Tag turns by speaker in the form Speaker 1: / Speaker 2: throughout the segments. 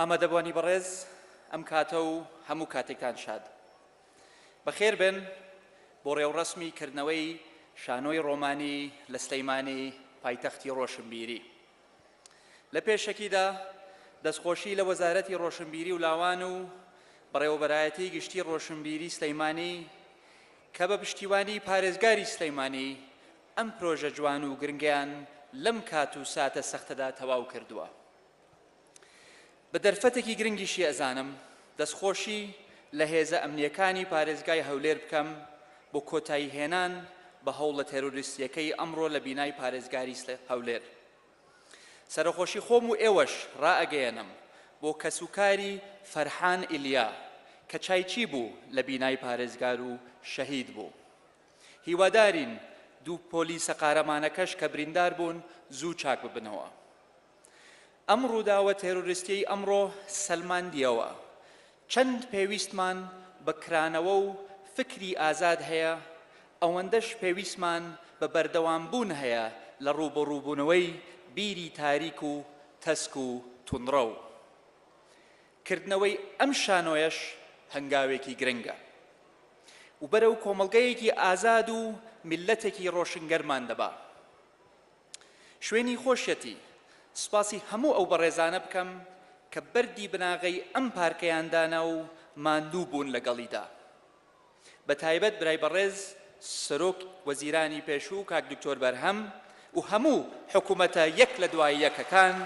Speaker 1: ئامادەبوانی بەڕێز ئەم کاتە و هەموو کاتێکتان شاد بەخێر بن بۆ ڕێوڕەسمی کردنەوەی شانۆی ڕۆمانی لە سلەیمانی پایتەختی ڕۆشنبیری. لە پێشەکیدا دەستخۆشی لە وەزارەتی ڕۆشنبیری و لاوان و بەڕێوەبەرایەتی گشتی ڕۆشنبیری سلەیمانی کە بە پشتیوانی پارێزگاری سلەیمانی ئەم پرۆژە جوان و گرنگیان لەم کات و ساتە سەختەدا تەواو کردووە. بە دەرفەتێکی گرنگیشی ئەزانم دەستخۆشی لە هێزە ئەمنیەکانی پارێزگای هەولێر بکەم بۆ کۆتایی هێنان بە هەوڵە تێرۆریستیەکەی ئەمڕۆ لە بینای پارێزگاری هەولێر. سەرخۆشی خۆم و ئێوەش ڕائەگەیەنم بۆ کەسوکاری فەرحان ئیلیا کە چایچی بوو لە بینای پارێزگار و شەهید بوو. هیوادارین دوو پۆلیسە قارەمانەکەش کە بریندار بوون زوو چاک ببنەوە. ئەم ڕووداوە تێرۆریستیەی ئەمڕۆ سەلماندیەوە. چەند پێویستمان بە کرانەوە و فکری ئازاد هەیە، ئەوەندەش پێویستمان بە بەردەوامبوون هەیە لە ڕووبەڕووبوونەوەی بیری تاریک و تەسک و توندڕە و کردنەوەی ئەم شانۆیەش هەنگاوێکی گرنگە و بەرەو کۆمەڵگەیەکی ئازاد و میلەتێکی ڕۆشنگەرمان دەبا. شوێنی خۆشیەتی سوپاسی هەموو ئەو بەڕێزانە بکەم کە بەردی بناغەی ئەم پارکەیاندانا و ماندوو بوون لەگەڵیدا. بە تایبەت برای بەڕێز سەرۆک وەزیرانی پێشوو کاک دکتۆر بەرهەم و هەموو حکوومەتە یەک لە دوای یەکەکان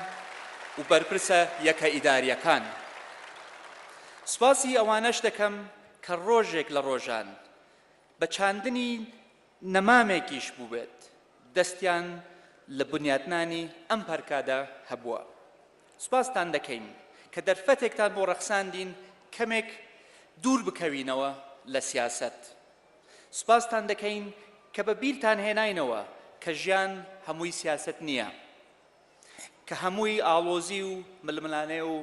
Speaker 1: و بەرپرسە یەکە ئیداریەکان. سوپاسی ئەوانەش دەکەم کە ڕۆژێک لە ڕۆژان بە چاندنی نەمامێکیش بوو بێت دەستیان لە بنیاتنانی ئەم پارکادا هەبووە. سوپاستان دەکەین کە دەرفەتێکتان بۆ ڕەخساندین کەمێک دوور بکەوینەوە لە سیاست. سوپاستان دەکەین کە بە بیرتان هێناینەوە کە ژیان هەمووی سیاست نییە، کە هەمووی ئاڵۆزی و ململانێ و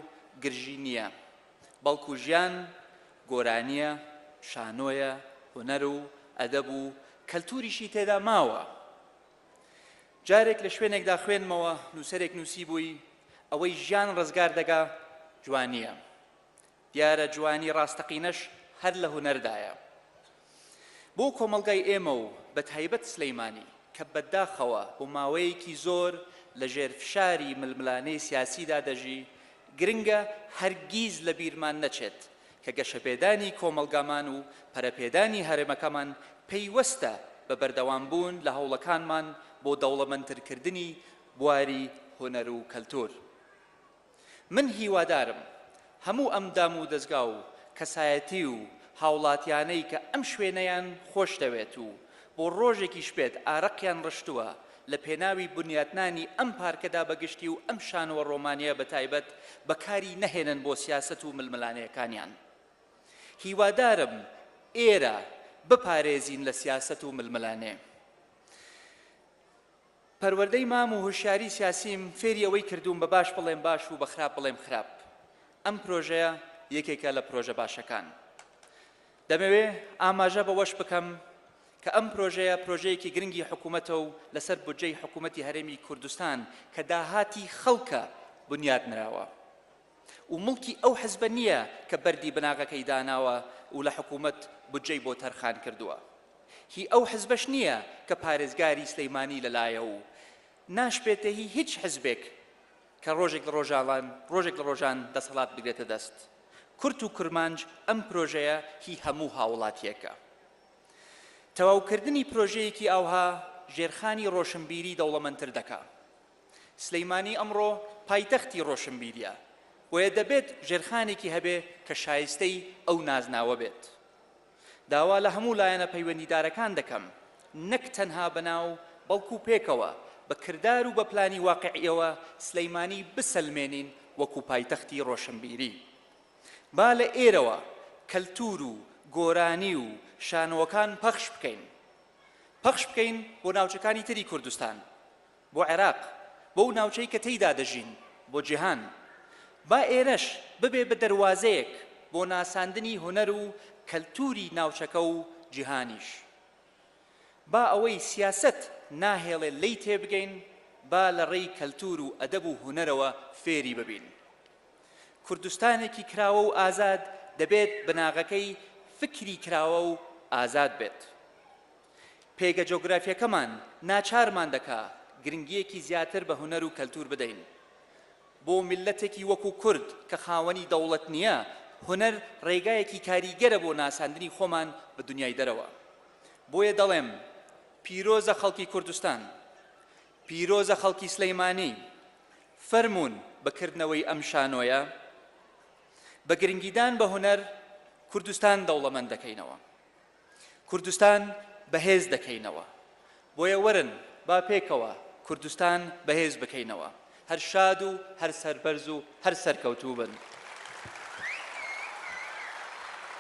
Speaker 1: گرژی نییە، بەڵکو ژیان گۆرانیە، شانۆیە، هونەر و ئەدەب و کەلتوریشی تێدا ماوە. جارێک لە شوێنێکدا خوێنمەوە نووسەرێک نووسی بووی ئەوەی ژیان ڕزگار دەگا جوانیە. دیارە جوانی ڕاستەقینەش هەر لە هونەردایە. بۆ کۆمەڵگای ئێمە و بە تایبەت سلەیمانی کە بەداخەوە بۆ ماوەیەکی زۆر لە ژێر فشاری ململانەی سیاسیدا دەژی، گرنگە هەرگیز لە بیرمان نەچێت کە گەشەپێدانی کۆمەڵگامان و پەرەپێدانی هەرێمەکەمان پەیوەستە بە بەردەوامبوون لە هەوڵەکانمان بۆ دەوڵەمەندترکردنی بواری هونەر و کەلتور. من هیوادارم هەموو ئەم دام و دەستگا و کەسایەتی و هاوڵاتیانەی کە ئەم شوێنەیان خۆش دەوێت و بۆ ڕۆژێکیش بێت ئارەقیان ڕشتووە لە پێناوی بنیاتنانی ئەم پارکەدا بەگشتی و ئەم شانۆوە ڕۆمانیە بە تایبەت بەکاری نەهێنن بۆ سیاست و ململانەیەکانیان. هیوادارم ئێرە بپارێزین لە سیاست و ململانێ. پەروەردەی مام و هوشیاری سیاسیم فێری ئەوەی کردوم بە باش بڵێم باش و بە خراپ بڵێم خراپ. ئەم پرۆژەیە یەکێکە لە پرۆژە باشەکان. دەمەوێ ئاماژە بەوەش بکەم کە ئەم پرۆژەیە پرۆژەیەکی گرنگی حکوومەتە و لەسەر بودجەی حکوومەتی هەرێمی کوردستان کە داهاتی خەڵکە بنیاد نراوە و مڵکی ئەو حزبە نییە کە بەردی بناغەکەی داناوە و لە حکوومەت بودجەی بۆ تەرخان کردووە. هی ئەو حزبەش نییە کە پارێزگاری سلەیمانی لەلایە و ناشبێتە هیچ حزبێک کە ڕۆژێک لە ڕۆژان دەسەڵات بگرێتە دەست. کورت و کرمانج ئەم پرۆژەیە هی هەموو هاوڵاتیەکە. تەواوکردنی پرۆژەیەکی ئاوها ژێرخانی ڕۆشنبیری دەوڵەمەندتر دەکا. سلەیمانی ئەمڕۆ پایتەختی ڕۆشنبیریە، بۆیە دەبێت ژێرخانێکی هەبێ کە شایستەی ئەو نازناوە بێت. داوا لە هەموو لایەنە پەیوەندیدارەکان دەکەم نەک تەنها بەناو بەڵکو پێکەوە بە کردار و بە پلانی واقعیەوە سلەیمانی بسەلمێنین وەکو پایتەختی ڕۆشنبیری. با لە ئێرەوە کەلتور و گۆرانی و شانۆکان پەخش بکەین بۆ ناوچەکانی تری کوردستان، بۆ عێراق، بۆ ناوچەی کە تێیدا دەژین، بۆ جیهان. با ئێرەش ببێ بە دەواازەیەک بۆ ناساندنی هونەر و کەلتوری ناوچەکە و جیهانیش. با ئەوەی سیاست ناهێڵێ لی تێبگەین، با لە ڕێی کەلتور و ئەدەب و هونەرەوە فێری ببین. کوردستانێکی کراوە و ئازاد دەبێت بناغەکەی فکری کراوە و ئازاد بێت. پێگە جۆگرافیەکەمان ناچارمان دەکا گرنگیەکی زیاتر بە هونەر و کەلتور بدەین. بۆ میلەتێکی وەکو کورد کە خاوەنی دەوڵەت نییە، هونەر ڕێگایەکی کاریگەرە بۆ ناساندنی خۆمان بە دنیای دەرەوە. بۆیە دەڵێم پیرۆزە خەڵکی کوردستان، پیرۆزە خەڵکی سلەیمانی، فەرموون بەکردنەوەی ئەم شانۆیە. بە گرنگیدان بە هونەر کوردستان دەوڵەمەند دەکەینەوە، کوردستان بەهێز دەکەینەوە. بۆیە وەرن با پێکەوە کوردستان بەهێز بکەینەوە، هەر شاد و هەر سەربەرز و هەر سەرکەوتوو بن.